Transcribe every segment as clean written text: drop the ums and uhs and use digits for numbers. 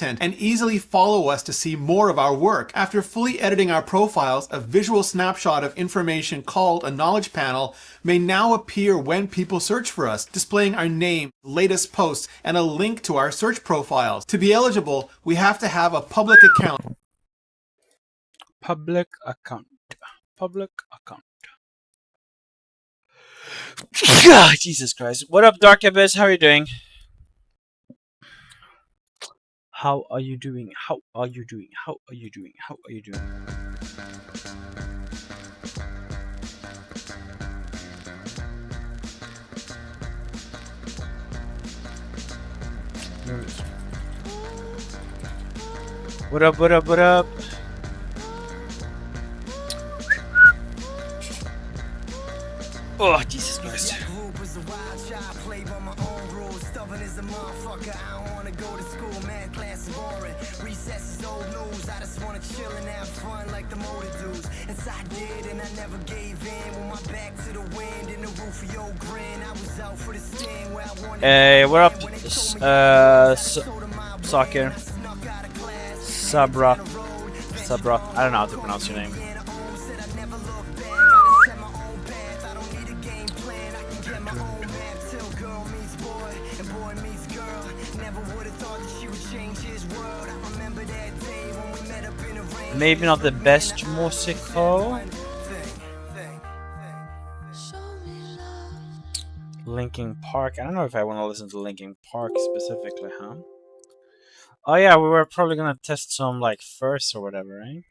and easily follow us to see more of our work. After fully editing our profiles, a visual snapshot of information called a knowledge panel may now appear when people search for us, displaying our name, latest posts, and a link to our search profiles. To be eligible, we have to have a public account. Public account. Jesus Christ. What up, Dark Abyss? How are you doing? How are you doing? What up? Oh, Jesus Christ. Hey, what up, Soccer? Sabra. I don't know how to pronounce your name. Maybe not the best musical. Linkin Park. I don't know if I want to listen to Linkin Park specifically, huh? Oh yeah, we were probably gonna test some like first or whatever, right?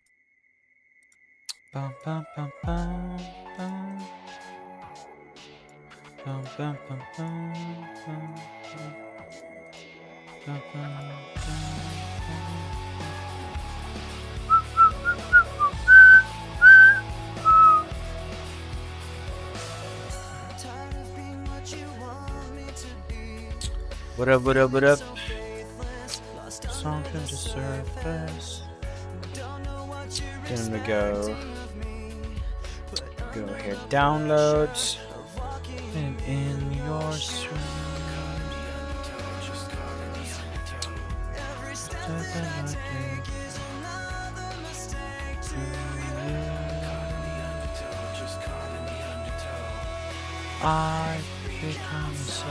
What up? Something to surface. Then we go here, downloads, and in your stream. I become so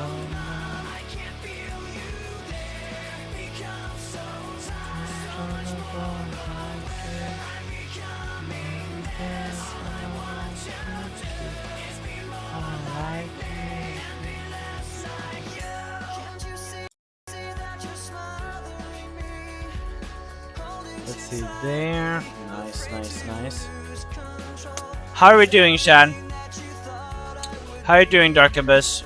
let's see there. Nice. How are we doing, Shan? How are you doing, Dark Abyss?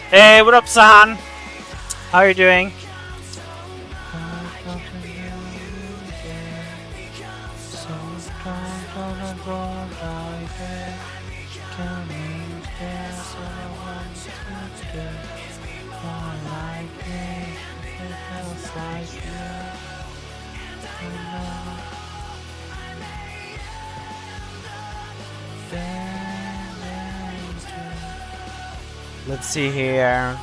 Hey, what up, Sahan? How are you doing? Let's see here.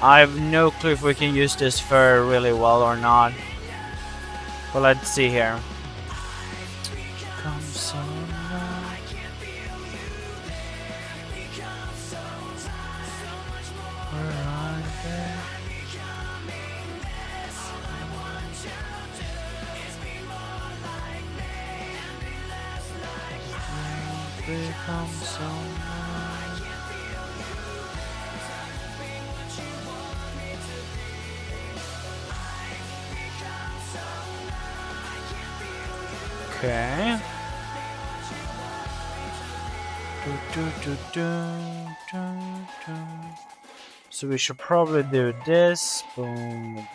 I have no clue if we can use this fur really well or not. But let's see here. Okay. So we should probably do this. Boom.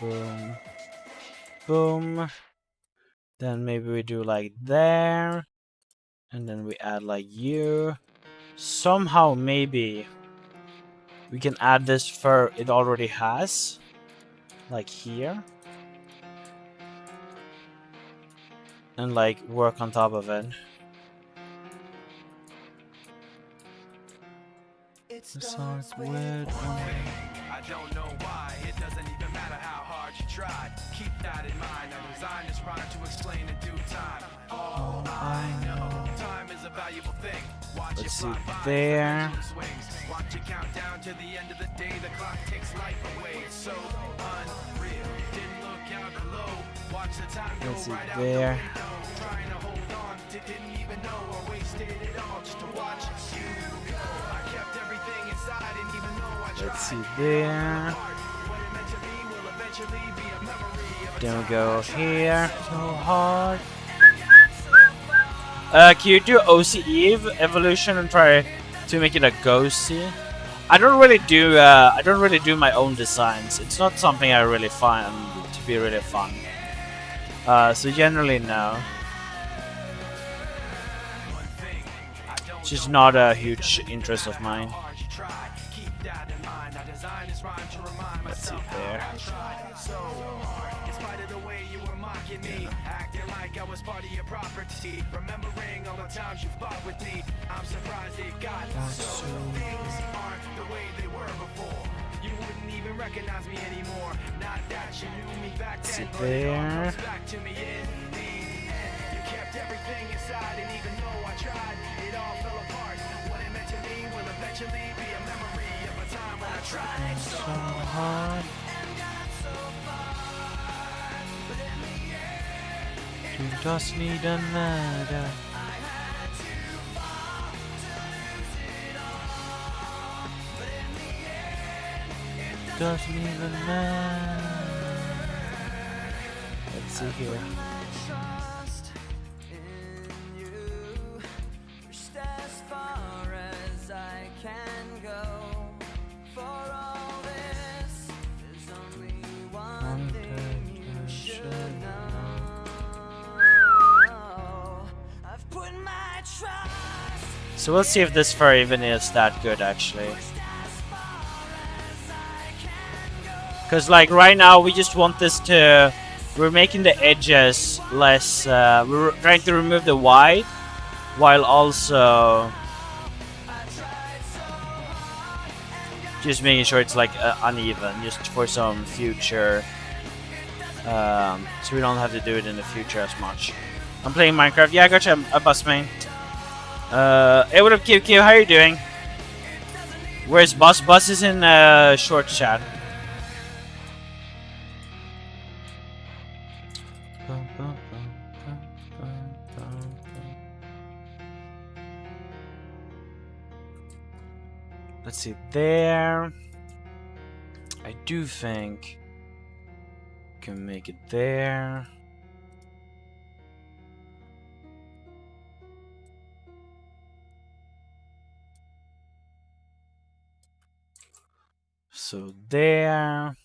Then maybe we do like there. And then we add like you. Somehow maybe We can add this fur it already has, like here, and like work on top of it. It's like weird. I don't know why, it doesn't even matter how hard you try. Keep that in mind, I designed this rhyme to explain in due time. Oh, I know, time is a valuable thing. Watch Let's it see fly by, there. swings. Watch it count down to the end of the day, the clock takes life away. It's so unreal, didn't look out below. Watch the time go Let's see right out there. the window. Trying to hold on, didn't even know I wasted it all just to watch you go. I kept everything inside and even though I tried. Let's see there. Then we go here. So hard. Can you do OCE evolution and try to make it a ghosty? I don't really do my own designs. It's not something I really find to be really fun. So generally no. It's just not a huge interest of mine. Let's see there. Acting like I was part of your property. Remembering all the times you fought with me. I'm surprised it got so things aren't the way they were before. You wouldn't even recognize me anymore. Not that you knew me back then, but it all comes back to me in the end. You kept everything inside, and even though I tried, it all fell apart. What it meant to me will eventually be a memory of a time when I tried so hard. You just need another. Doesn't even matter. Let's see here. So we'll see if this fur even is that good actually. Because like right now we just want this to... We're making the edges less... we're trying to remove the white while also... just making sure it's like uneven just for some future... so we don't have to do it in the future as much. I'm playing Minecraft. Yeah, I got you a bus main. Hey, what up, QQ? How you doing? Where's Bus? Bus is in short chat. Let's see there. I do think I can make it there. So there.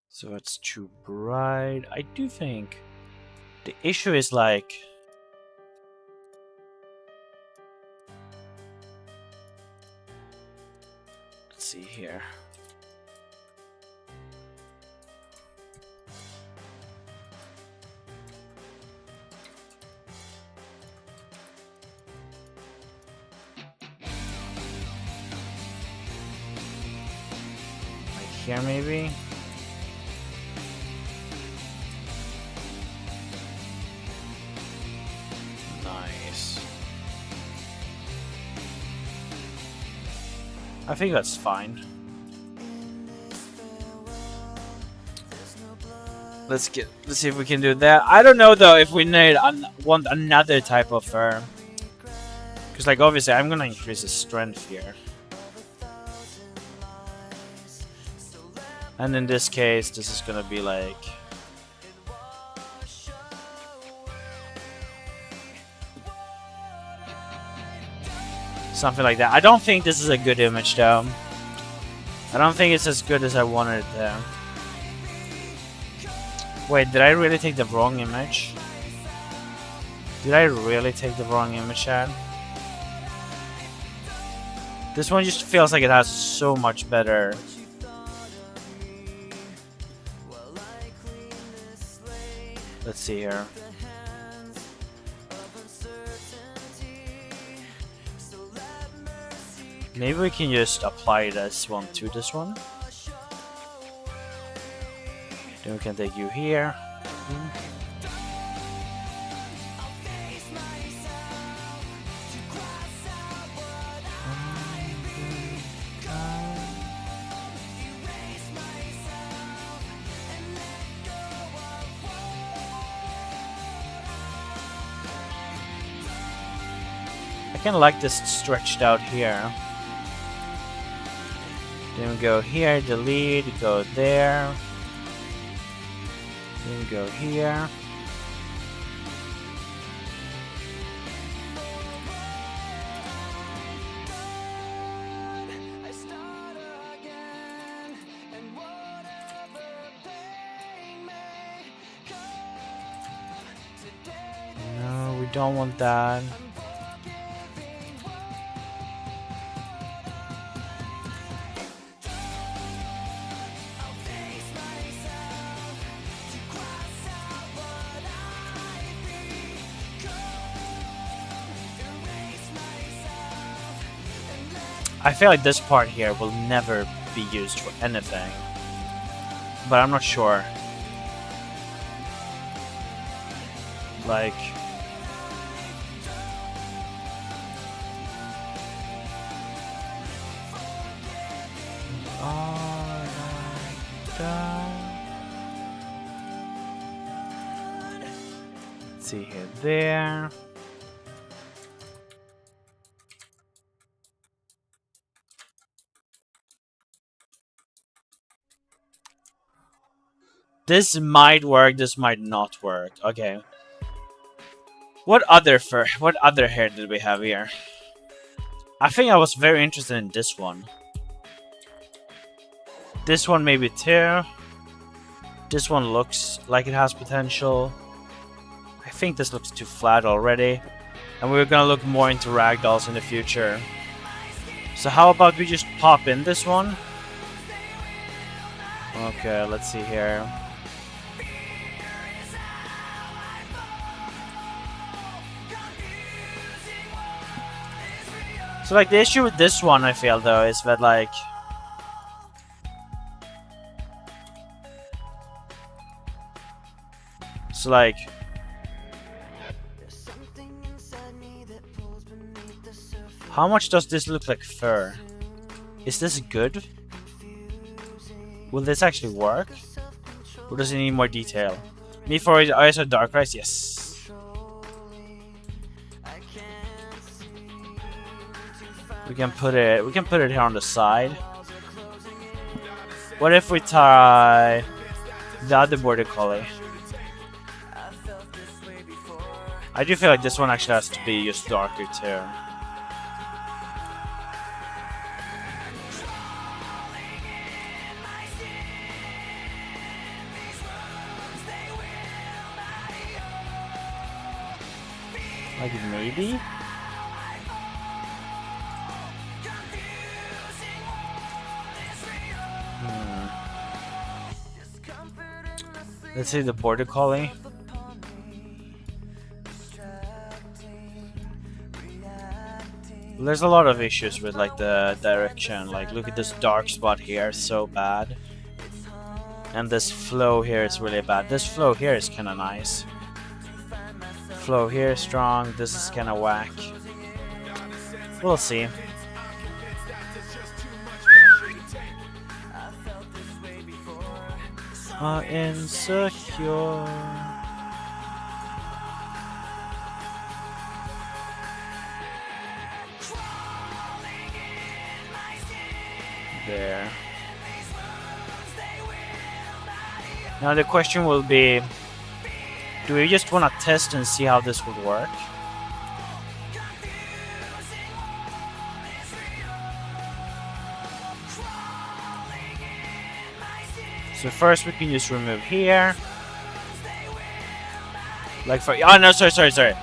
So it's too bright. I do think the issue is like... Let's see here. Here maybe. Nice. I think that's fine. Let's see if we can do that. I don't know though if we want another type of fur. Because like obviously I'm gonna increase his strength here. And in this case, this is gonna be like... something like that. I don't think this is a good image though. I don't think it's as good as I wanted it there. Wait, did I really take the wrong image? Did I really take the wrong image, Chad? This one just feels like it has so much better. Let's see here. Maybe we can just apply this one to this one. Then we can take you here. I kind of like this stretched out here. Then we go here, delete, go there. Then we go here. No, we don't want that. I feel like this part here will never be used for anything, but I'm not sure. Like, let's see here, there. This might work, this might not work. Okay. What other hair did we have here? I think I was very interested in this one. This one maybe too. This one looks like it has potential. I think this looks too flat already. And we're gonna look more into ragdolls in the future. So how about we just pop in this one? Okay, let's see here. So like the issue with this one, I feel though, is that like how much does this look like fur? Is this good? Will this actually work? Or does it need more detail? Need for ISO dark rise? Yes. We can put it here on the side. What if we tie the other border collie? I do feel like this one actually has to be just darker too. Like maybe? Let's see the border collie. There's a lot of issues with like the direction. Like look at this dark spot here, so bad. And this flow here is really bad. This flow here is kind of nice. Flow here is strong. This is kind of whack. We'll see. Insecure. There. Now the question will be, do we just want to test and see how this would work? So first we can just remove here. Like for oh no sorry.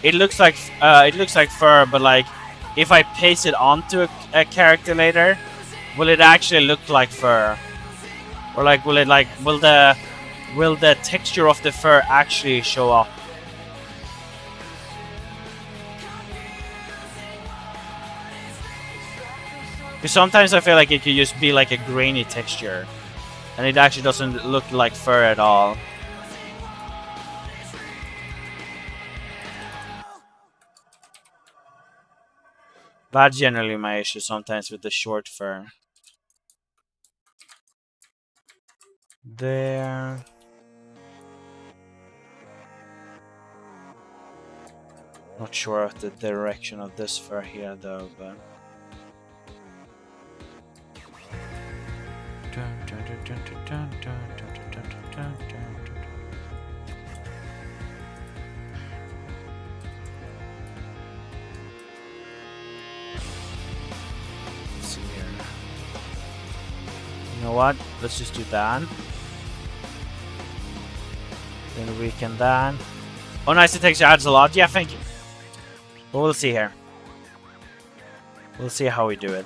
It looks like fur, but like if I paste it onto a character later, will it actually look like fur? Or like, will the texture of the fur actually show up? Because sometimes I feel like it could just be like a grainy texture, and it actually doesn't look like fur at all. That's generally my issue sometimes with the short fur. There. Not sure of the direction of this fur here though, but. Let's see here. You know what? Let's just do that. Then we can then. Oh, nice! The texture adds a lot. Yeah, thank you. But we'll see here. We'll see how we do it.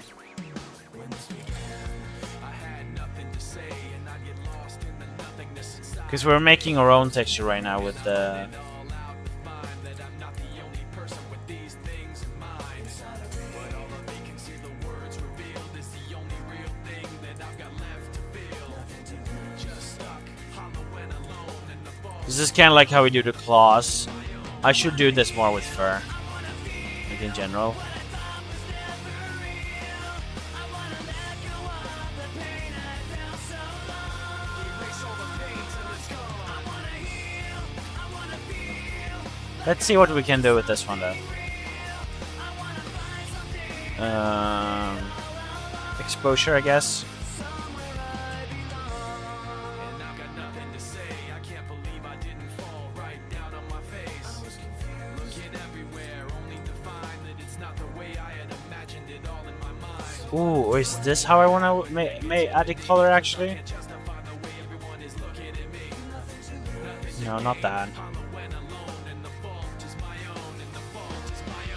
Because we're making our own texture right now with the... This is kind of like how we do the claws. I should do this more with fur, like in general. Let's see what we can do with this one though. Exposure, I guess. Ooh, is this how I want to add the color actually? No, not that.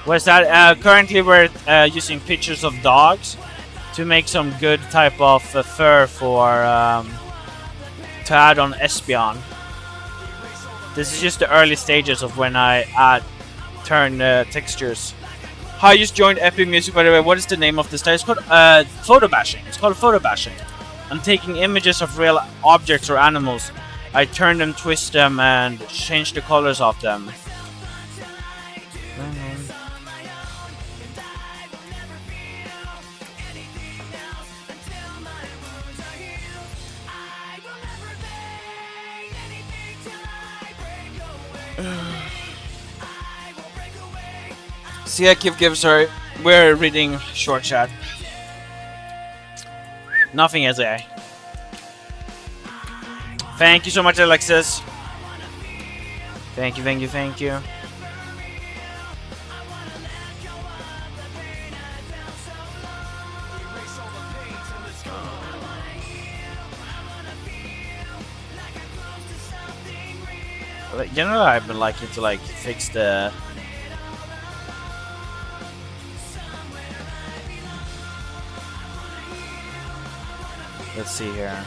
What's that? Currently we're using pictures of dogs to make some good type of fur for to add on Espeon. This is just the early stages of when I turn textures. Hi, I just joined Epic Music, by the way. What is the name of this type? It's called photo bashing. It's called photo bashing. I'm taking images of real objects or animals. I turn them, twist them, and change the colors of them. See, I give, sorry. We're reading short chat. Nothing is there. Thank you so much, Alexis. Thank you, thank you, thank you. Generally, I've been liking to like fix the. Let's see here.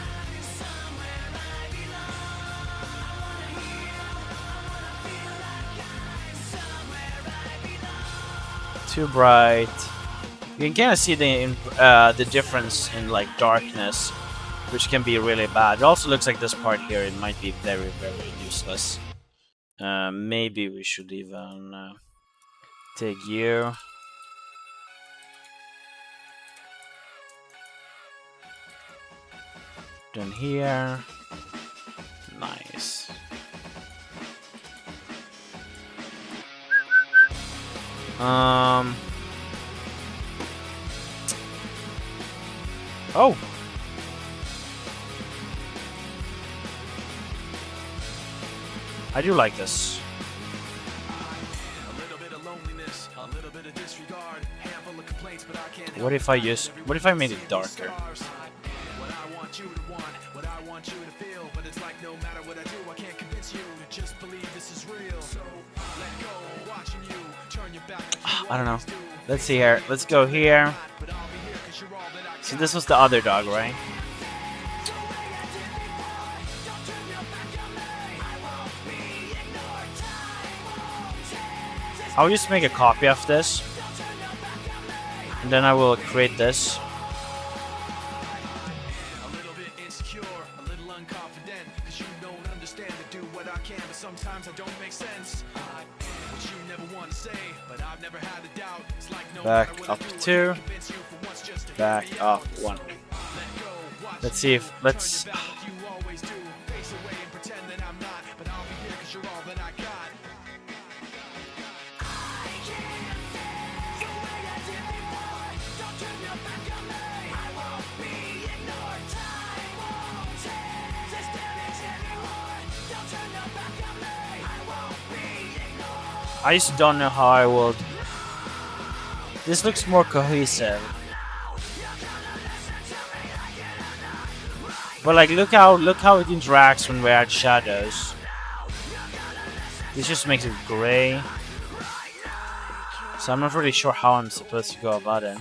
Too bright. You can kind of see the difference in like darkness, which can be really bad. It also looks like this part here. It might be very, very useless. Maybe we should even take you. Then here. Nice. Oh. I do like this. What if I made it darker? I don't know. Let's see here. Let's go here. So this was the other dog, right? I'll just make a copy of this. And then I will create this. A little bit insecure, a little unconfident, cause you don't understand to do what I can, but sometimes I don't make sense. What you never want to say, but I've never had a doubt. It's like no Back matter what up I do, 2. I can convince you for once just to Back hear me up out. 1. Let go, watch Let's see if let's. turn your back like you always do. Face away and pretend that I'm not, but I'll be here cause you're all that I got. I just don't know how I would. This looks more cohesive. But like, look how it interacts when we add shadows. This just makes it gray. So I'm not really sure how I'm supposed to go about it.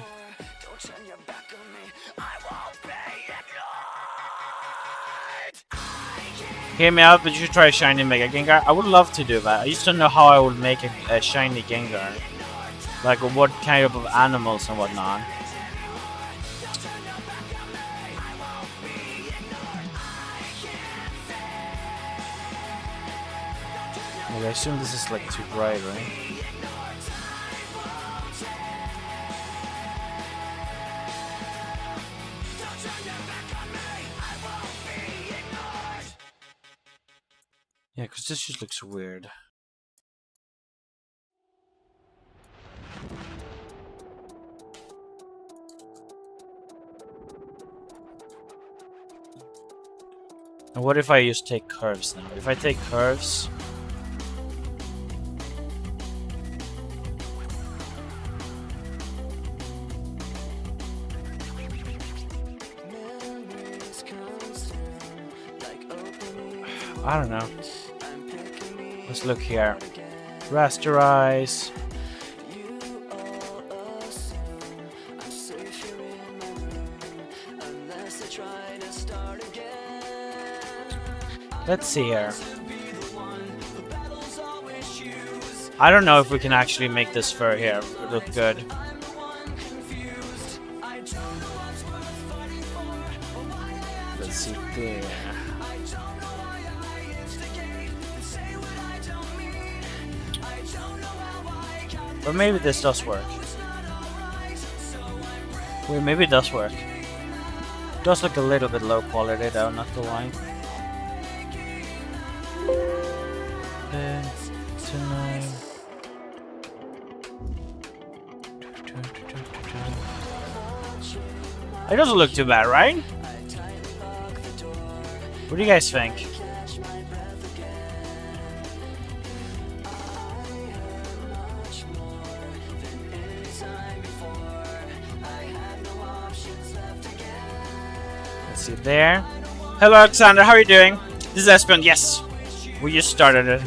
Hear me out, but you should try a shiny Mega Gengar. I would love to do that. I just don't know how I would make a shiny Gengar. Like what kind of animals and whatnot. Okay, I assume this is like too bright, right? Yeah, because this just looks weird. And what if I just take curves now? If I take curves... I don't know. Let's look here. Rasterize. Let's see here. I don't know if we can actually make this fur here look good. Let's see there. But maybe this does work. Wait, maybe it does work. It does look a little bit low quality though, not the lie. It doesn't look too bad, right? What do you guys think? Let's see there. Hello Alexander, how are you doing? This is Espen, yes. We just started it.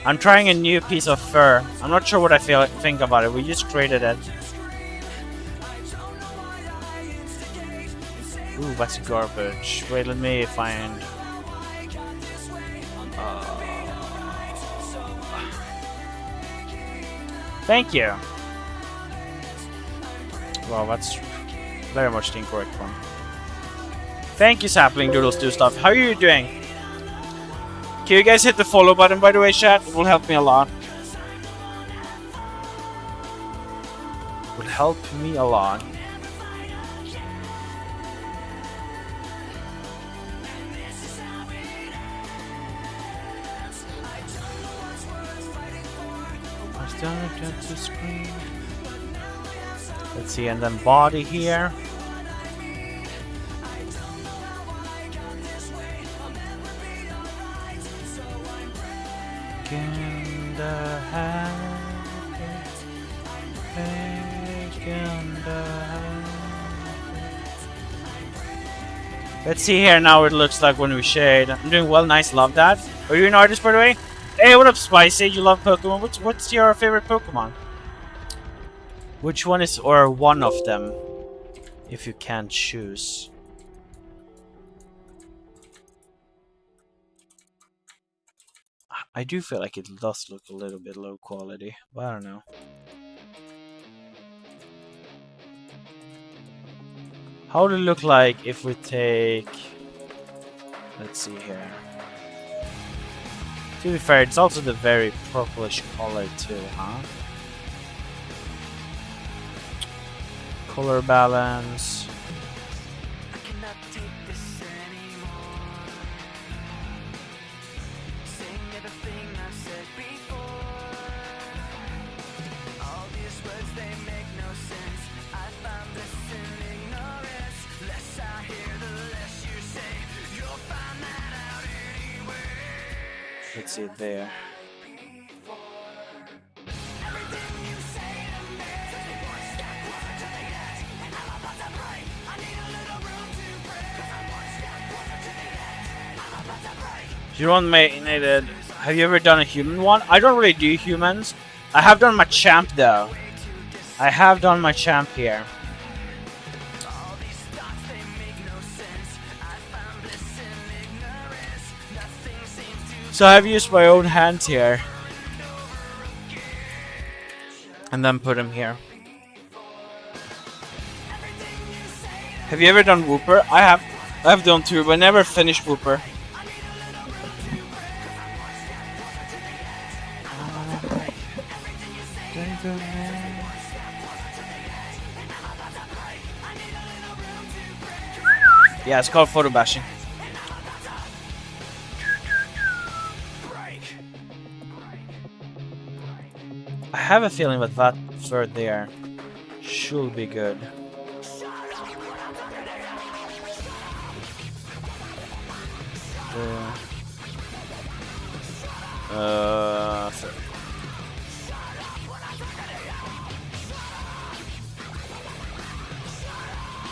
I'm trying a new piece of fur. I'm not sure what I think about it. We just created it. Ooh, that's garbage. Wait, let me find... Thank you. Well, that's very much the incorrect one. Thank you, Sapling Doodles Do Stuff. How are you doing? Can you guys hit the follow button, by the way, chat? It will help me a lot. It will help me a lot. Let's see, and then body here. Let's see here now what it looks like when we shade. I'm doing well, nice, love that. Are you an artist, by the way? Hey, what up, Spicy? You love Pokemon? What's your favorite Pokemon? Which one is, or one of them, if you can choose? I do feel like it does look a little bit low quality, but I don't know. How would it look like if we take... Let's see here. To be fair, it's also the very purplish color too, huh? Color balance. I cannot take this anymore. Saying everything I've said before. All these words, they make no sense. I find this in ignorance. Less I hear, the less you say. You'll find that out anyway. Let's see it there. Everything you say to me is one step closer to the edge, and I'm about to break. I need a little room to breathe. 'Cause I'm one step closer to the edge, I'm about to break. You don't needed. Have you ever done a human one? I don't really do humans. I have done my champ though. I have done my champ here. All these thoughts, they make no sense. I found this in ignorance. Nothing seems to So I've used my own hands here. And then put him here. Have you ever done Whooper? I have. I've done two, but never finished Whooper. Yeah, it's called photo bashing. I have a feeling that that third there should be good. Third.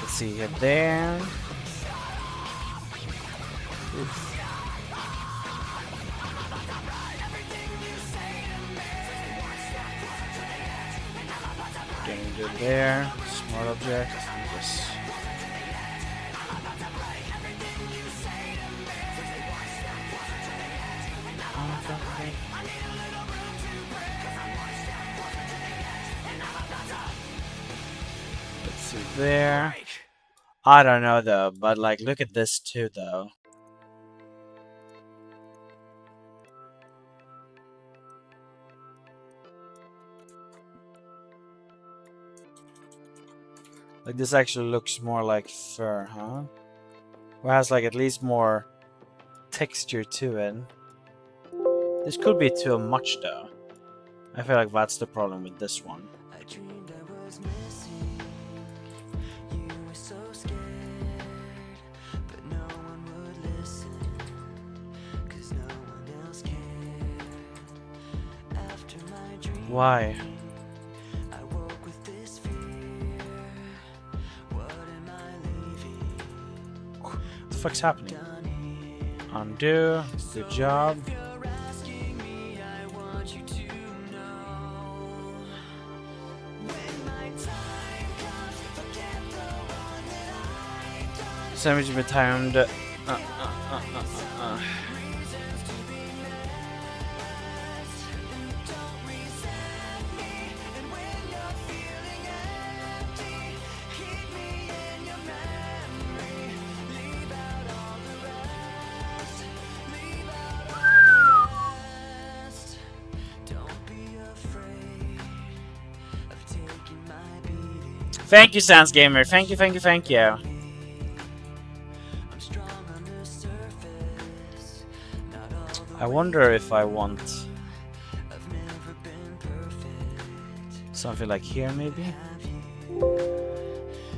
Let's see it there. Oof. Getting good there. Smart object. Yes. Let's see there. I don't know though, but like look at this too though. Like this actually looks more like fur, huh? Or has like at least more texture to it. This could be too much though. I feel like that's the problem with this one. I dreamed I was missing. You were so scared, but no one would listen. 'Cause no one else cared. After my dream, Why? I woke with this fear. What am I leaving? What the fuck's happening? Done here. Undo. Good job. If you're asking me, I want you to know. When my time comes, forget the one that I've done. Sandwich with timed. Reasons to be missed. Don't resent me. And when you're feeling empty, keep me in your memory. Leave out all the rest. Leave out all the rest. Don't be afraid of taking my beating. Thank you, Sans Gamer. Thank you, thank you, thank you. I'm strong on the surface. Not all the I wonder if I want I've never been perfect. something like here, maybe. Have you?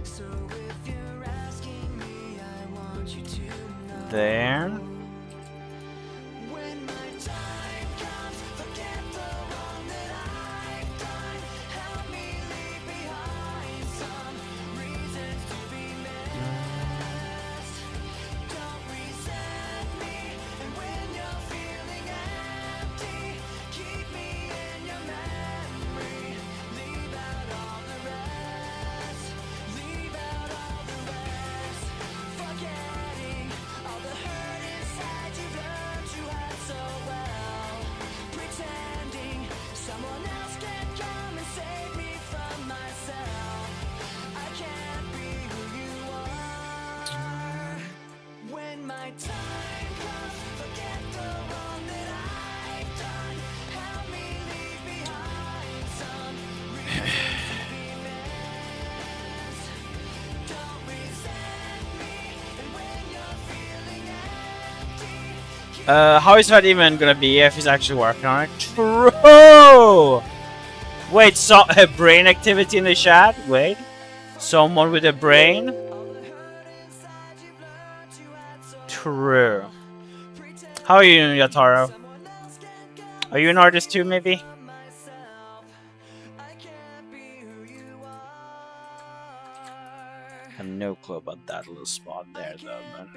So if you're asking me, I want you to know. There. When my time comes, forget the one that I've done. Help me leave behind some reasons to be missed. Don't resent me. And when you're feeling empty, How is that even gonna be if he's actually working on it? True! Wait, so a brain activity in the chat? Wait. Someone with a brain? True. How are you, Yataro? Are you an artist too, maybe? I have no clue about that little spot there, though. But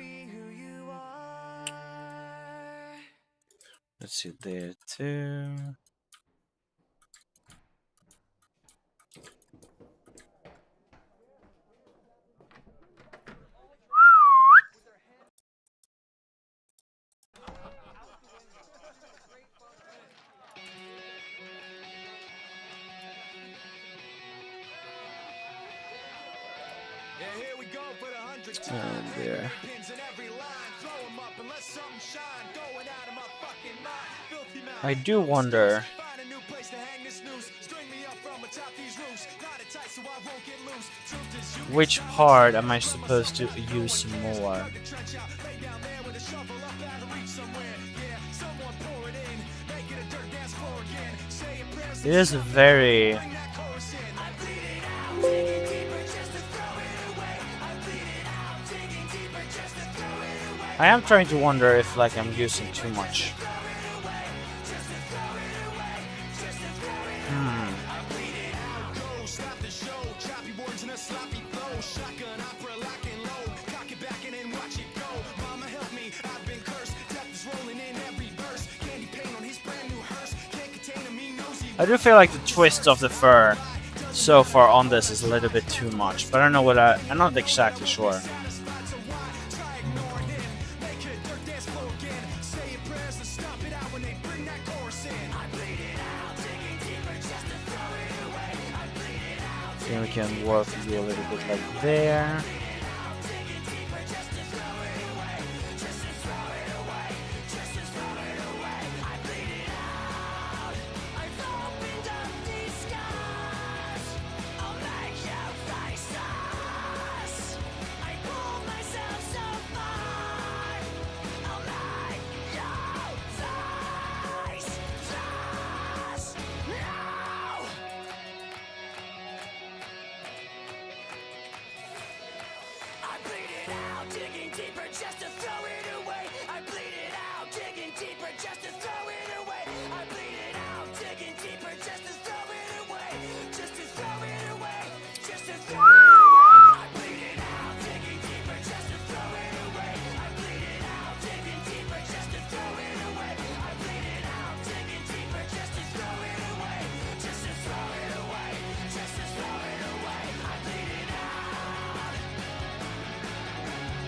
let's see there too. And there. I do wonder which part am I supposed to use more? It is very... I am trying to wonder if like I'm using too much. I do feel like the twist of the fur so far on this is a little bit too much, but I don't know what I'm not exactly sure. Then we can work you a little bit like there.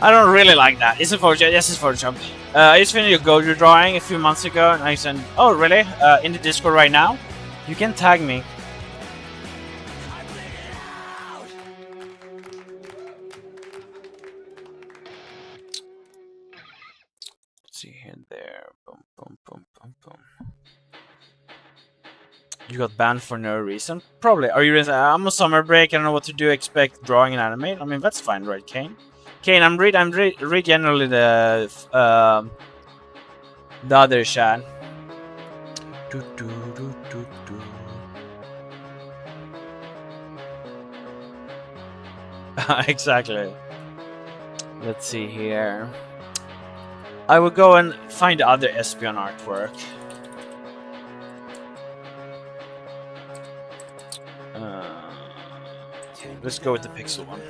I don't really like that. Is it Photoshop? Yes, it's Photoshop. I just finished a Gojo drawing a few months ago, and I said, "Oh, really? In the Discord right now? You can tag me." Let's see here, there. Boom, boom, boom, boom, boom. You got banned for no reason? Probably. Are you? I'm on summer break. I don't know what to do. Expect drawing and animate. I mean, that's fine, right, Kane? Kane, I'm generally the other chat. Exactly. Let's see here. I will go and find other Espion artwork. Let's go with the pixel one.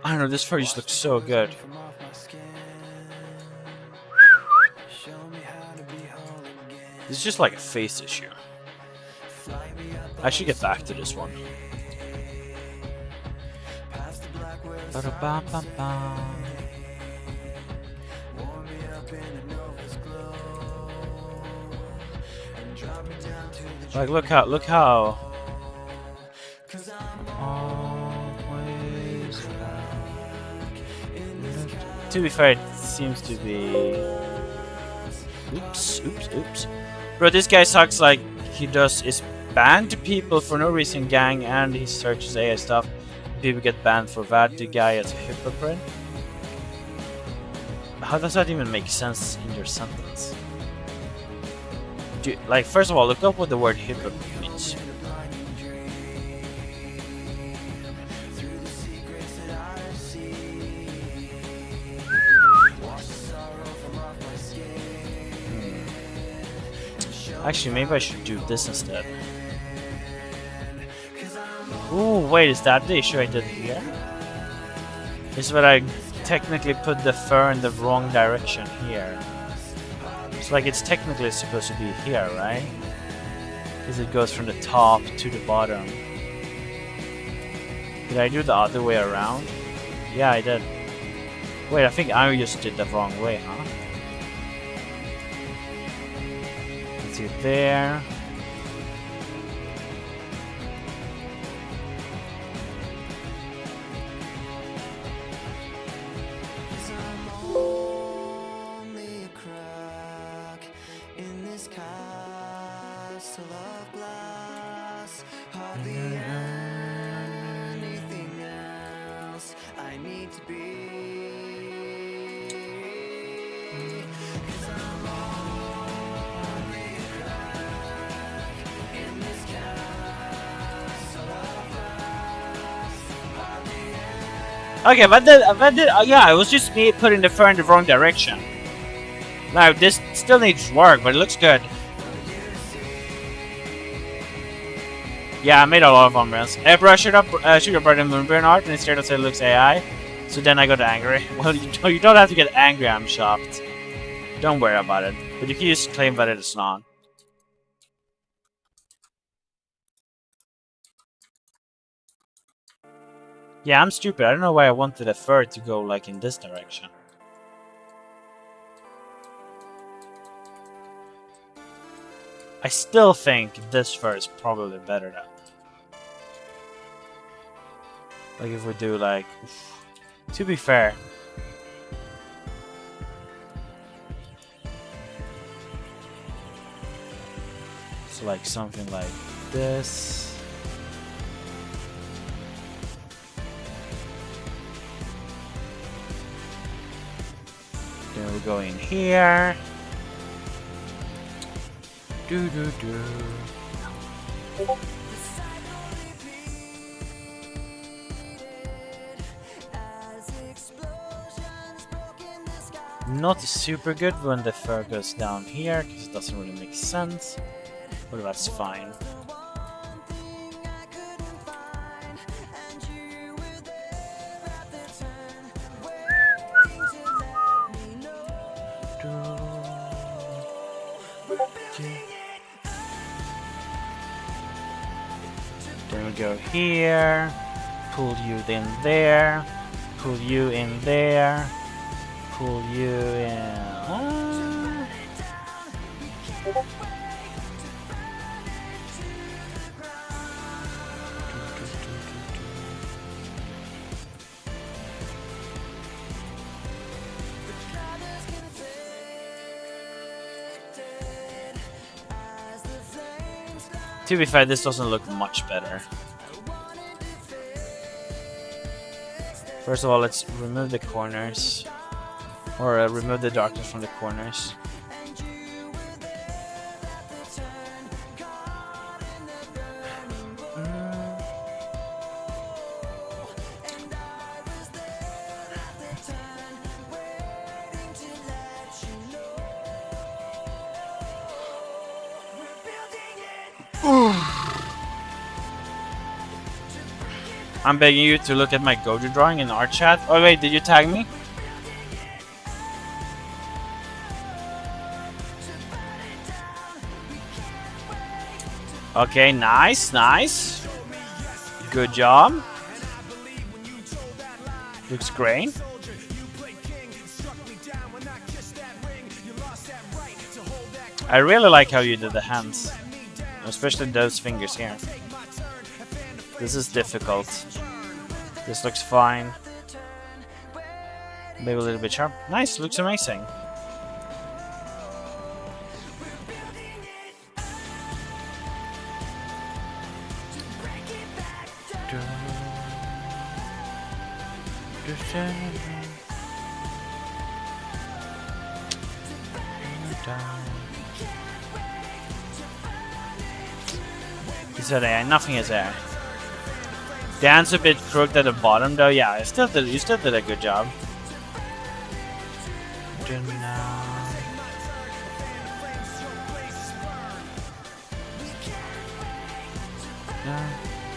I don't know, this fur just looks so good. It's just like a face issue. I should get back to this one. Like, look how. To be fair, it seems to be. Oops. Bro, this guy sucks. Like, he is banned to people for no reason, gang, and he searches AI stuff. people get banned for that. The guy is a hypocrite. How does that even make sense in your sentence? Like, first of all, look up what the word hypocrite means. Actually, maybe I should do this instead. Ooh, wait, is that the issue I did here? Is that I technically put the fur in the wrong direction here. It's like it's technically supposed to be here, right? Because it goes from the top to the bottom. Did I do the other way around? Yeah, I did. Wait, I think I just did the wrong way, huh? Let's see it there. Okay, yeah, it was just me putting the fur in the wrong direction. Now, this still needs work, but it looks good. Yeah, I made a lot of thumbnails. After I should have brought in Moonburn art, and instead I said it looks AI. So then I got angry. Well, you don't have to get angry, I'm shocked. Don't worry about it. But you can just claim that it is not. Yeah, I'm stupid. I don't know why I wanted the fur to go like in this direction. I still think this fur is probably better though. Like if we do like... To be fair. So like something like this. Then we go in here. Not super good when the fur goes down here, because it doesn't really make sense. But that's fine. Then we go here, pull you in there, pull you in there, pull you in. To be fair, this doesn't look much better. First of all, let's remove the corners. Or remove the darkness from the corners. I'm begging you to look at my Goju drawing in art chat. Oh wait, did you tag me? Okay, nice, nice. Good job. Looks great. I really like how you did the hands. Especially those fingers here. This is difficult. This looks fine. Maybe a little bit sharp. Nice, looks amazing. He said AI, nothing is there. Dan's a bit crooked at the bottom though. Yeah, you still did a good job.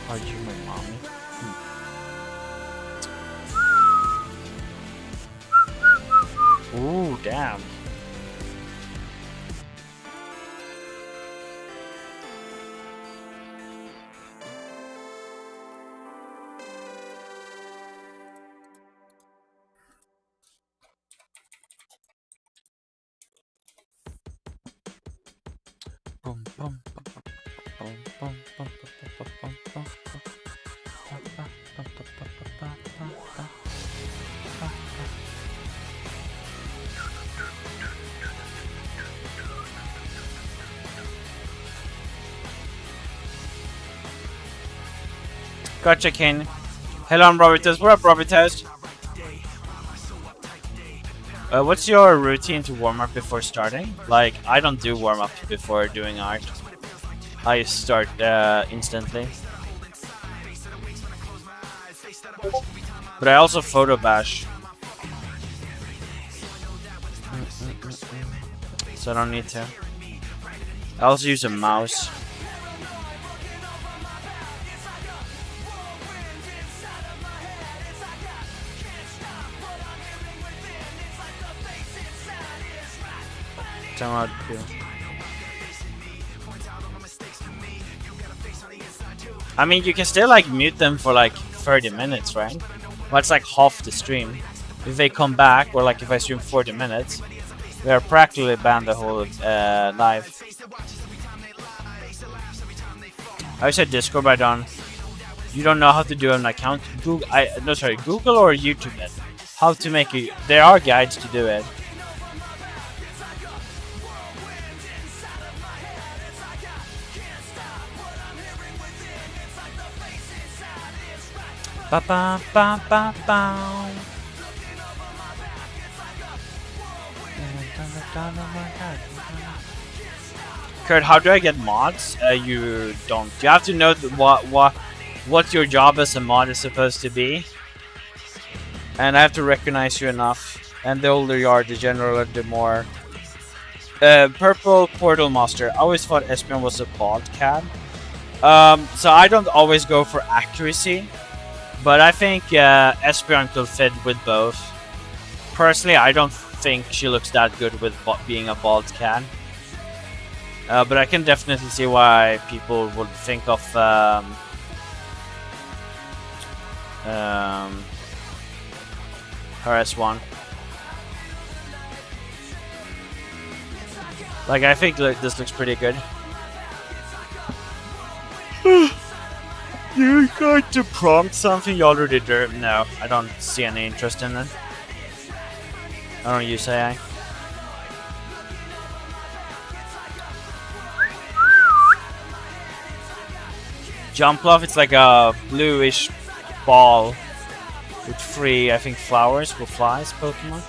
Are you my mommy? Ooh, damn. Boom, boom, boom, boom, boom, boom, boom, boom, boom, Gotcha, Ken. Hello, I'm Robertus. What up, Robertus? What's your routine to warm up before starting? Like, I don't do warm up before doing art. I start instantly. But I also photo bash. So I don't need to. I also use a mouse. I mean, you can still like mute them for like 30 minutes, right? Well, it's like half the stream. If they come back, or like if I stream 40 minutes, we are practically banned the whole live. I said Discord, but I don't. You don't know how to do an account? Google, Google or YouTube it. How to make it? There are guides to do it. Ba ba ba ba ba. Kurt, how do I get mods? You don't. You have to know what your job as a mod is supposed to be, and I have to recognize you enough. And the older you are, the general, the more. Purple Portal Master. I always thought Espion was a bald cat. So I don't always go for accuracy. But I think Espion could fit with both. Personally, I don't think she looks that good with being a bald cat. But I can definitely see why people would think of her as one. Like, I think this looks pretty good. You going to prompt something you already did? No, I don't see any interest in it. I don't use AI. Jumpluff, it's like a bluish ball with 3, I think, flowers with flies Pokemon.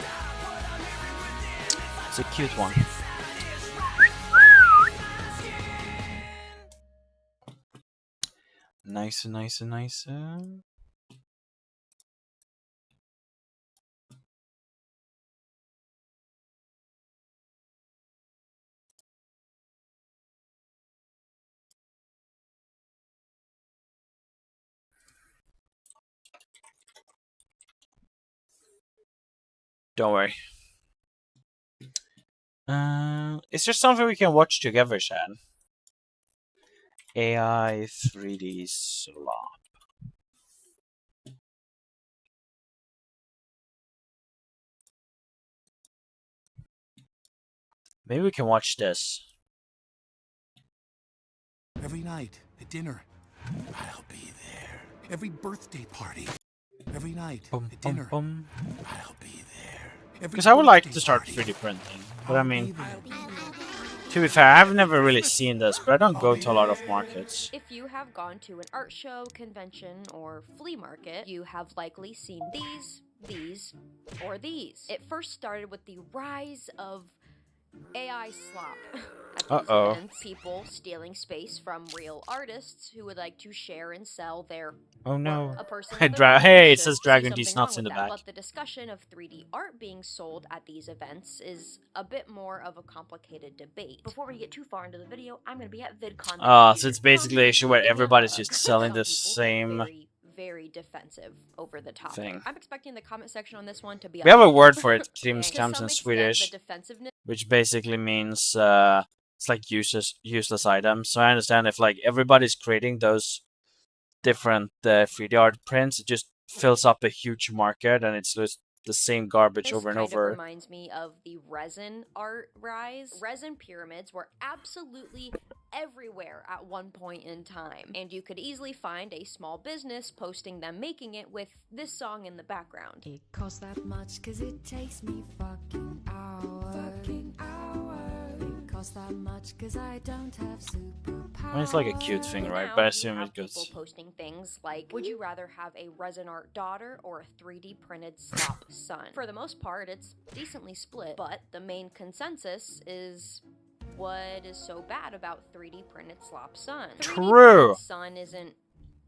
It's a cute one. Nice. Don't worry. Is there something we can watch together, Shad? AI 3D slop. Maybe we can watch this. Every night at dinner, I'll be there. Every birthday party, every night at dinner, I'll be there. Because I would like to start 3D printing, but I mean, to be fair, I've never really seen this, but I don't go to a lot of markets. If you have gone to an art show, convention, or flea market, you have likely seen these these or these. It first started with the rise of AI slop. At these events, people stealing space from real artists who would like to share and sell their Oh no. work. A person Hey, with a hey, it should says see Dragon D something wrong Snuts in with the that. back. But the discussion of 3D art being sold at these events is a bit more of a complicated debate. Before we get too far into the video, I'm going to be at VidCon. So it's basically an issue where everybody's just selling the same very defensive over the topic. thing. I'm expecting the comment section on this one to be We have a word for it, Teams to comes some in extent, Swedish, the defensiveness which basically means it's like useless items. So I understand if like everybody's creating those different 3D art prints, it just fills up a huge market and it's just the same garbage over and kind over. Of reminds me of the resin art rise. Resin pyramids were absolutely everywhere at one point in time, and you could easily find a small business posting them making it with this song in the background. It costs that much 'cause it takes me fucking hours. It costs that much 'cause I don't have superpowers. I mean, it's like a cute thing, right? Now But I you assume have it goes. people posting things like, would you rather have a resin art daughter or a 3D printed slop son? For the most part, it's decently split, but the main consensus is what is so bad about 3D printed slop son? 3D True. printed son isn't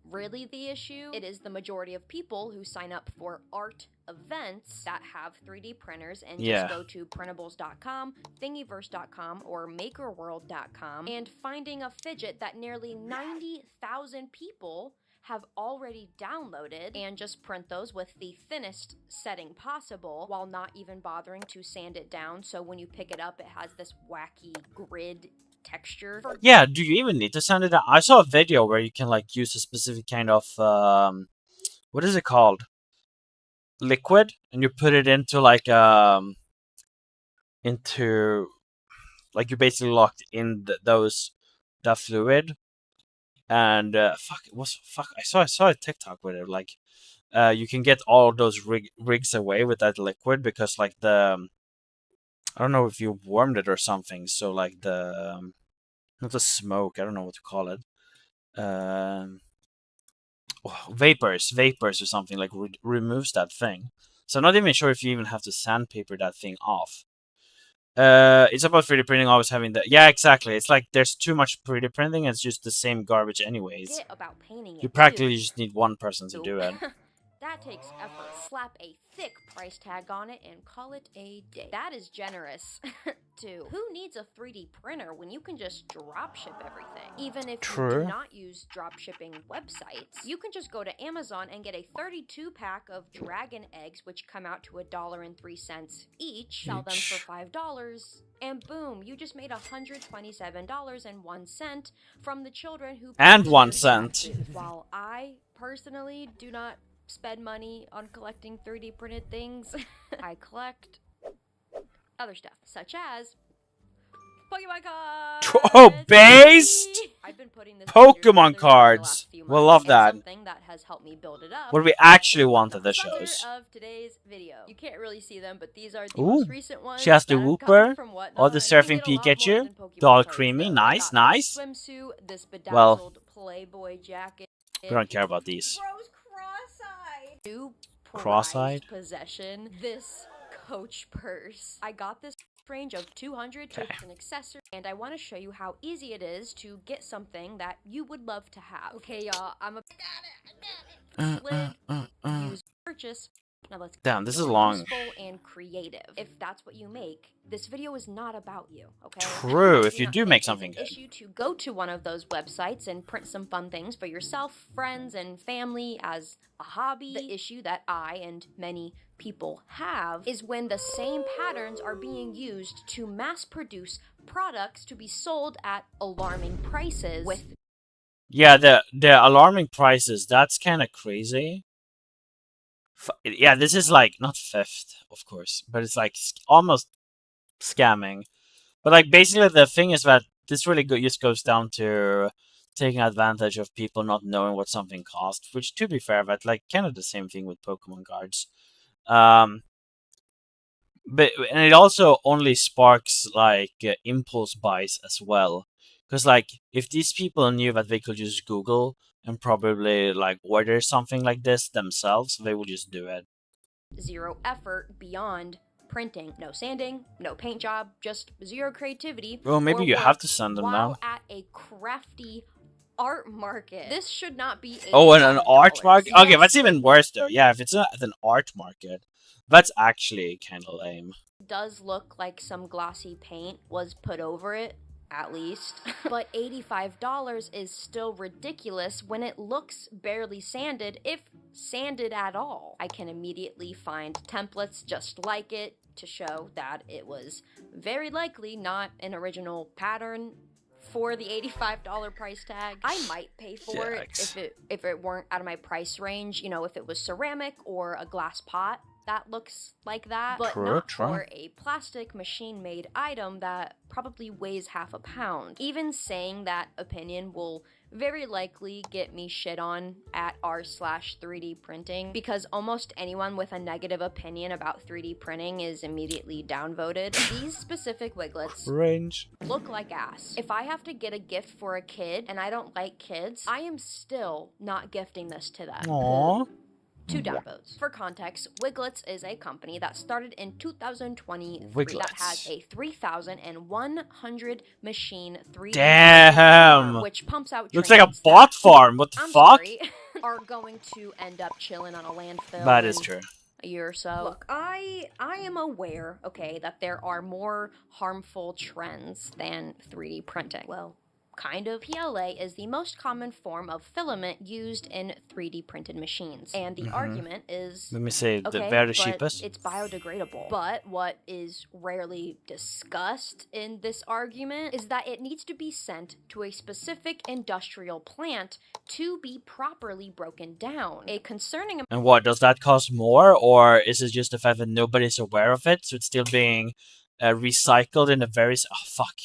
really the issue. It is the majority of people who sign up for art events that have 3D printers and just go to printables.com, thingiverse.com, or makerworld.com and finding a fidget that nearly 90,000 people have already downloaded and just print those with the thinnest setting possible while not even bothering to sand it down, so when you pick it up it has this wacky grid texture. Yeah, do you even need to sand it out? I saw a video where you can like use a specific kind of what is it called? Liquid, and you put it into like you basically locked in that fluid. And I saw a TikTok with it. Like, you can get all those rigs away with that liquid because like I don't know if you warmed it or something. So like not the smoke. I don't know what to call it. Vapors or something like removes that thing. So I'm not even sure if you even have to sandpaper that thing off. It's about 3D printing always having that. Yeah, exactly. It's like there's too much 3D printing. It's just the same garbage anyways. About painting You practically just need one person to do it. That takes effort. Slap a thick price tag on it and call it a day. That is generous, too. Who needs a 3D printer when you can just drop ship everything? Even if you do not use drop shipping websites, you can just go to Amazon and get a 32-pack of dragon eggs, which come out to $1.03 each. Sell them for $5. And boom, you just made $127.01 from the children who... And 1 cent. While I personally do not spend money on collecting 3D printed things, I collect other stuff, such as Pokemon cards. Oh, based I've been putting this Pokemon cards. We'll love that. Something that has helped me build it up. What we actually want at the shows. Of today's video. You can't really see them, but these are the most recent ones. She has the Wooper, or the Surfing Pikachu, the all creamy, nice. Swimsuit, this bedazzled Playboy jacket. We don't care about these. New Cross-eyed possession, this Coach purse. I got this range of 200 tips and accessories, and I want to show you how easy it is to get something that you would love to have. Okay, y'all, I'm a slid, use, purchase. Now let's damn, this is long. Useful and creative. If that's what you make, this video is not about you, okay? True, if you do make something good. Issue to go to one of those websites and print some fun things for yourself, friends, and family as a hobby. The issue that I and many people have is when the same patterns are being used to mass produce products to be sold at alarming prices with... Yeah, the alarming prices, that's kind of crazy. Yeah, this is like, not theft, of course, but it's like almost scamming. But like basically the thing is that this really just goes down to taking advantage of people not knowing what something costs, which to be fair, but like kind of the same thing with Pokemon cards. But and it also only sparks like impulse buys as well. Because like if these people knew that they could just Google and probably like order something like this themselves, they would just do it. zero effort beyond printing. No sanding, no paint job, just zero creativity. Well, maybe or you work have to send them while now. at a crafty art market. This should not be Oh, and an art $85. market? Okay, Yes, that's even worse though. Yeah, if it's at an art market, that's actually kind of lame. does look like some glossy paint was put over it, at least. But $85 is still ridiculous when it looks barely sanded, if sanded at all. I can immediately find templates just like it to show that it was very likely not an original pattern for the $85 price tag. I might pay for Yikes. it if it weren't out of my price range, you know, if it was ceramic or a glass pot that looks like that, but not for a plastic machine-made item that probably weighs half a pound. Even saying that opinion will very likely get me shit on at r/3D printing, because almost anyone with a negative opinion about 3D printing is immediately downvoted. These specific wiglets Range. look like ass. If I have to get a gift for a kid and I don't like kids, I am still not gifting this to them. Aww. 2 downvotes. For context, Wiglets is a company that started in 2023 Wiglets. that has a 3,100 machine 3D Damn. farm, which pumps out Looks like a trains bot that, farm. What the I'm fuck? sorry, are going to end up chilling on a landfill. That is in true. a year or so. Look, I am aware, okay, that there are more harmful trends than 3D printing. Well, kind of. PLA is the most common form of filament used in 3D printed machines. And the argument is, Let me say the okay, very but cheapest. it's biodegradable. But what is rarely discussed in this argument is that it needs to be sent to a specific industrial plant to be properly broken down. A concerning And what, does that cost more? Or is it just the fact that nobody's aware of it, so it's still being recycled in a very... Oh, fuck.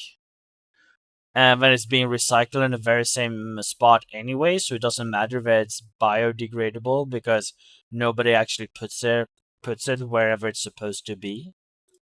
And when it's being recycled in the very same spot anyway, so it doesn't matter if it's biodegradable because nobody actually puts it wherever it's supposed to be.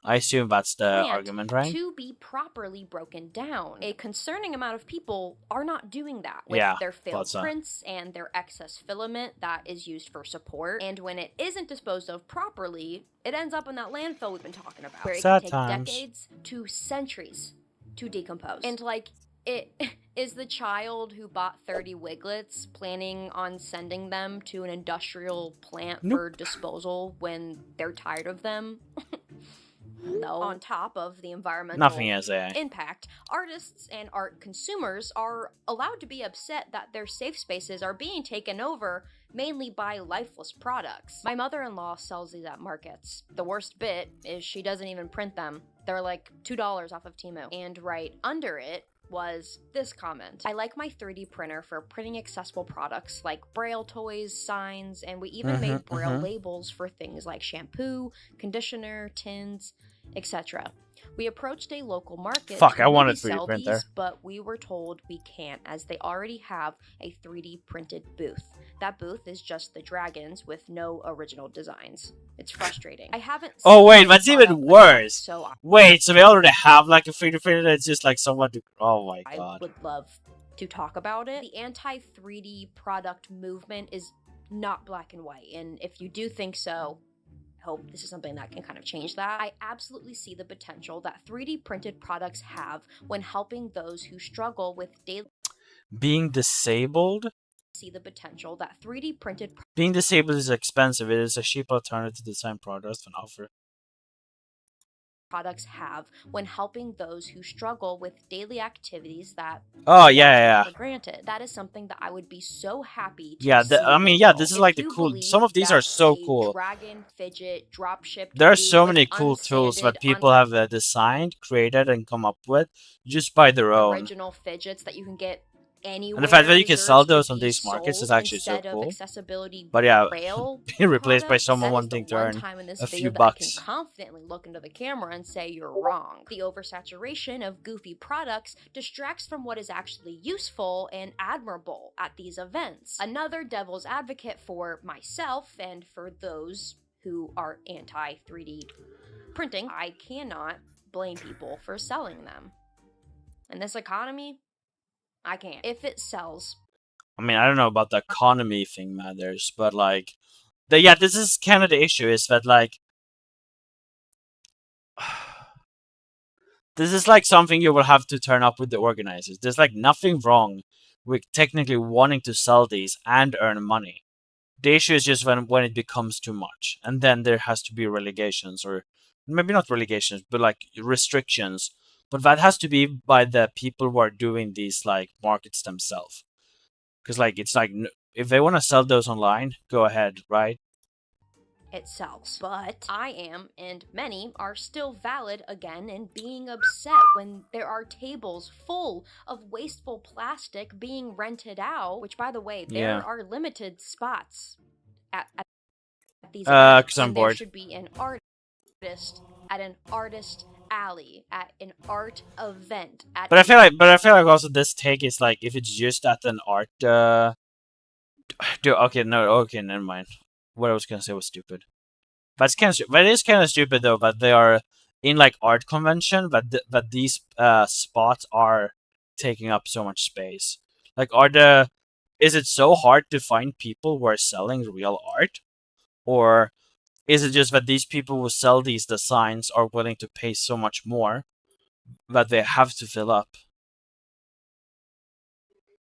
I assume that's the argument, right? To be properly broken down. A concerning amount of people are not doing that with Yeah, their failed thought so. prints and their excess filament that is used for support. And when it isn't disposed of properly, it ends up in that landfill we've been talking about, where it Sad can take times. decades to centuries to decompose. And like, it is the child who bought 30 wiglets planning on sending them to an industrial plant for disposal when they're tired of them. No. On top of the environmental Nothing is a... impact, artists and art consumers are allowed to be upset that their safe spaces are being taken over mainly by lifeless products. My mother-in-law sells these at markets. The worst bit is she doesn't even print them. They're like $2 off of Temu. And right under it was this comment. I like my 3D printer for printing accessible products like Braille toys, signs, and we even made Braille labels for things like shampoo, conditioner, tins, etc. We approached a local market Fuck, to I want a maybe 3D sell printer. these, but we were told we can't as they already have a 3D printed booth. That booth is just the dragons with no original designs. It's frustrating. I haven't Oh seen wait, this that's even product worse. enough, so Wait, so they already have like a 3D printer that's just like someone to... Oh my I god. would love to talk about it. The anti-3D product movement is not black and white, and if you do think so, I hope this is something that can kind of change that. I absolutely see the potential that 3D printed products have when helping those who struggle with daily... Being disabled? See the potential that 3D printed Being disabled is expensive. It is a cheap alternative to design products and offer. products have when helping those who struggle with daily activities that Oh yeah. for granted. That is something that I would be so happy to Yeah, see I mean, yeah, this is if like the you cool... believe Some of these that are so a cool. Dragon fidget drop shipped There are to you so with many cool tools that unsanded, people have designed, created, and come up with just by their own. original fidgets that you can get anywhere. And the fact that you can deserves sell to those on be these markets is sold actually so instead of cool. accessibility But yeah, Braille being replaced by products. someone That is wanting the to one earn time in this a video few that bucks. I can confidently look into the camera and say you're wrong. The oversaturation of goofy products distracts from what is actually useful and admirable at these events. Another devil's advocate for myself and for those who are anti-3D printing, I cannot blame people for selling them. In this economy, I can't. If it sells, I mean, I don't know about the economy thing matters, but like, Yeah, this is kind of the issue, is that like this is like something you will have to turn up with the organizers. There's like nothing wrong with technically wanting to sell these and earn money. The issue is just when it becomes too much, and then there has to be relegations, or maybe not relegations, but like restrictions. But that has to be by the people who are doing these like markets themselves, because like it's like if they want to sell those online, go ahead, right? It sells. But I am, and many are still valid again in being upset when there are tables full of wasteful plastic being rented out, which, by the way, Yeah. there are limited spots at these events, 'Cause I'm and there bored. should be an artist at an artist alley, at an art event. But I feel like also this take is like, if it's just at an art okay, never mind. What I was gonna say was stupid. That is kind of stupid though. That they are in like art convention, but these spots are taking up so much space. Like, is it so hard to find people who are selling real art, or is it just that these people who sell these designs are willing to pay so much more that they have to fill up?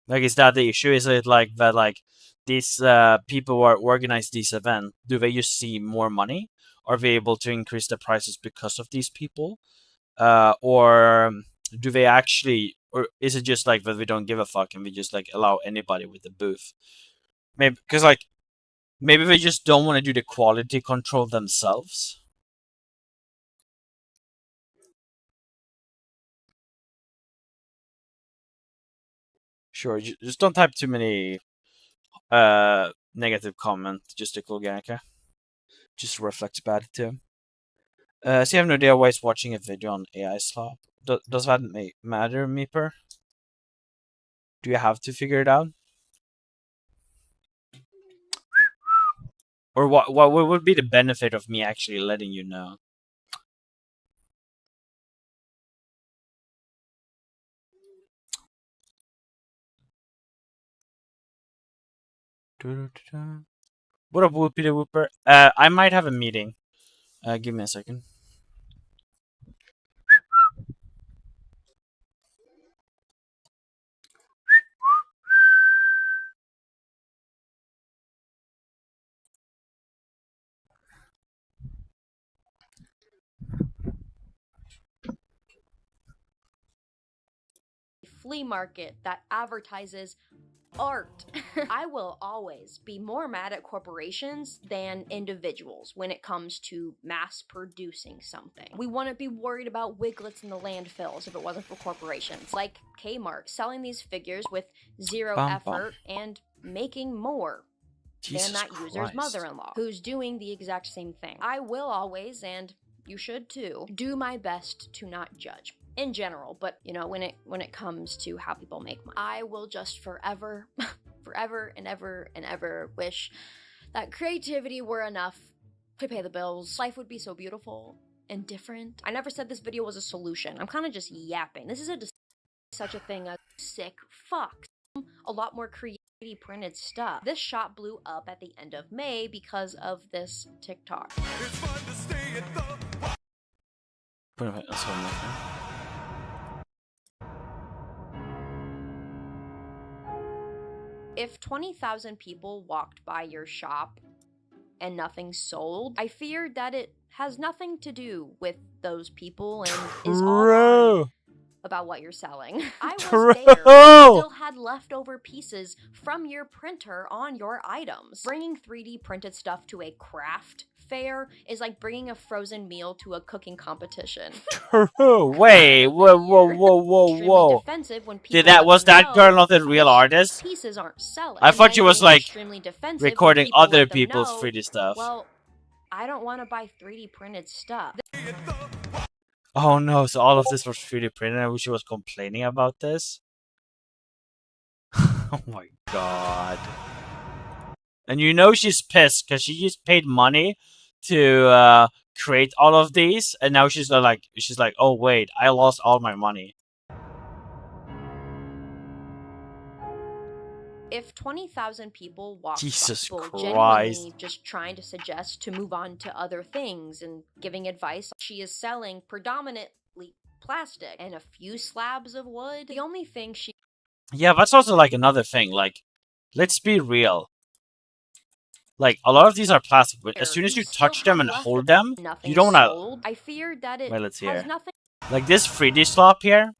Like, is that the issue? Is it like that? Like, these people who are organize these events, do they just see more money? Are they able to increase the prices because of these people? Or do they actually, or is it just like that we don't give a fuck and we just like allow anybody with the booth? Maybe because like maybe they just don't want to do the quality control themselves. Sure, just don't type too many negative comments. Just a cool guy, okay? Just reflects bad too. So you have no idea why he's watching a video on AI slop. Does that matter, Meeper? Do you have to figure it out? Or what would be the benefit of me actually letting you know? What up, Whoopie the Whooper? I might have a meeting. Give me a second. flea market that advertises art. I will always be more mad at corporations than individuals when it comes to mass producing something. We wouldn't be worried about wiglets in the landfills if it wasn't for corporations like Kmart selling these figures with zero effort and making more than that user's mother-in-law, who's doing the exact same thing. I will always, and you should too, do my best to not judge in general, but you know, when it comes to how people make money, I will just forever and ever wish that creativity were enough to pay the bills. Life would be so beautiful and different. I never said this video was a solution. I'm kind of just yapping. This is such a thing as sick fucks. A lot more creative 3D printed stuff. This shop blew up at the end of May because of this TikTok. It's fun to stay at the If 20,000 people walked by your shop and nothing sold, I feared that it has nothing to do with those people and is all about what you're selling. I was there, still had leftover pieces from your printer on your items. Bringing 3D printed stuff to a craft fair is like bringing a frozen meal to a cooking competition. Wait, whoa. Defensive when Was that girl not a real artist? Pieces aren't selling. I thought she was like recording other people's people's 3D stuff. Well, I don't want to buy 3D printed stuff. Oh no, so all of this was 3D printed and she was complaining about this? Oh my god. And you know she's pissed because she just paid money to create all of these, and now she's like, oh wait, I lost all my money. If 20,000 people walk Jesus by, Christ. genuinely just trying to suggest to move on to other things and giving advice, she is selling predominantly plastic and a few slabs of wood. The only thing she Yeah, that's also like another thing. Like, let's be real. Like, a lot of these are plastic, but as soon as you touch them and hold them, you don't wanna... I feared that it Wait, let's has hear. nothing. Like, this 3D slop here,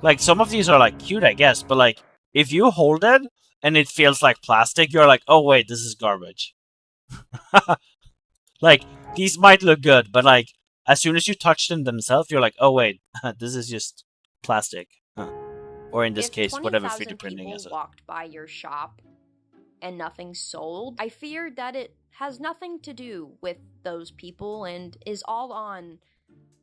like, some of these are, like, cute, I guess, but, like, if you hold it and it feels like plastic, you're like, oh, wait, this is garbage. Like, these might look good, but, like, as soon as you touch them themselves, you're like, oh, wait, this is just plastic. Or in this case, whatever 3D printing is. If 20,000 people walked by your shop and nothing sold, I feared that it has nothing to do with those people and is all on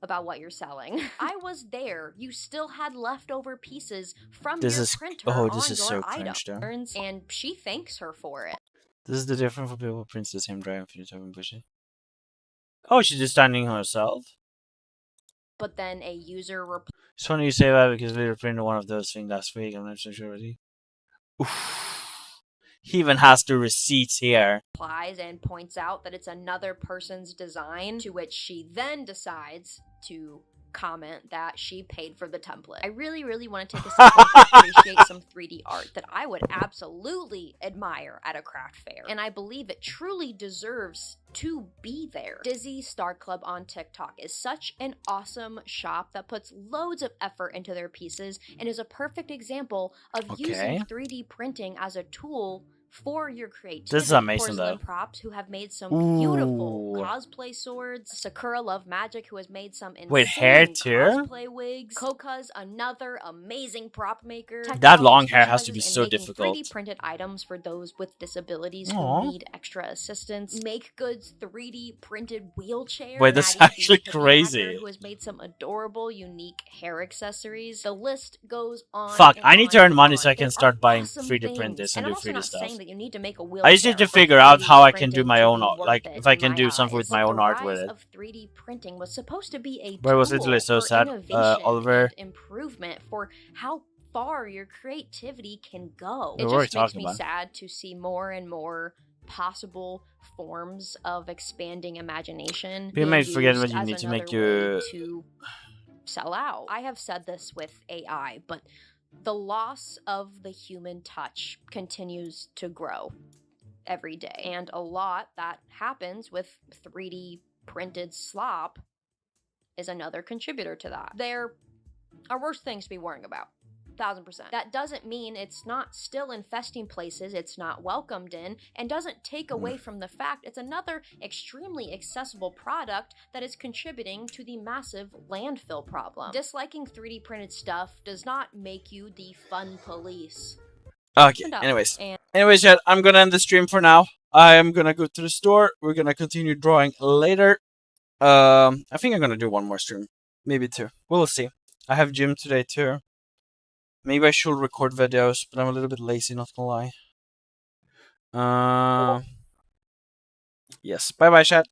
about what you're selling. I was there. You still had leftover pieces from your printer on this is your so cringe, though. items, and she thanks her for it. This is the difference for people who prints the same drive and and push it. Oh, she's just standing herself? But then a user It's funny you say that because we were printing one of those things last week. I'm not so sure already. Oof. He even has the receipts here. replies and points out that it's another person's design, to which she then decides to comment that she paid for the template. I really want to take a second to appreciate some 3D art that I would absolutely admire at a craft fair, and I believe it truly deserves to be there. Dizzy Star Club on TikTok is such an awesome shop that puts loads of effort into their pieces and is a perfect example of using 3D printing as a tool for your creativity. This is amazing, Porcelain though. Props, who have made some beautiful cosplay swords. Sakura Love Magic, who has made some insane hair too? cosplay wigs. Koka's another amazing prop maker. That long hair has to be so difficult. 3D printed items for those with disabilities Aww. who need extra assistance. Make Goods 3D printed wheelchair. Wait, that's Maddie actually the Hippie crazy. Hacker, who has made some adorable, unique hair accessories. The list goes on. Fuck, and I need to on earn and money on. so I can There start are buying awesome 3D printers things. and I'm do also 3D not stuff. saying that you need to make a I just need to wheelchair, figure but out how I 3D can do printing my to own be art. worth Like, it if I in can my do something eyes. with my But own the art with rise it. of 3D printing was supposed to be a Where was tool Italy so for sad? innovation Oliver. and improvement for how far your creativity can go. What It were we just makes talking me about? sad to see more and more possible forms of expanding imagination You being might forget used what you as need to another make way your... to sell out. I have said this with AI, but the loss of the human touch continues to grow every day. And a lot that happens with 3D printed slop is another contributor to that. There are worse things to be worrying about. 1000%. That doesn't mean it's not still infesting places it's not welcomed in, and doesn't take away from the fact it's another extremely accessible product that is contributing to the massive landfill problem. Disliking 3D printed stuff does not make you the fun police. Okay, anyways, chat, I'm gonna end the stream for now. I am gonna go to the store. We're gonna continue drawing later. I think I'm gonna do one more stream. Maybe two. We'll see. I have gym today too. Maybe I should record videos, but I'm a little bit lazy, not gonna lie. Yes. Bye bye, chat.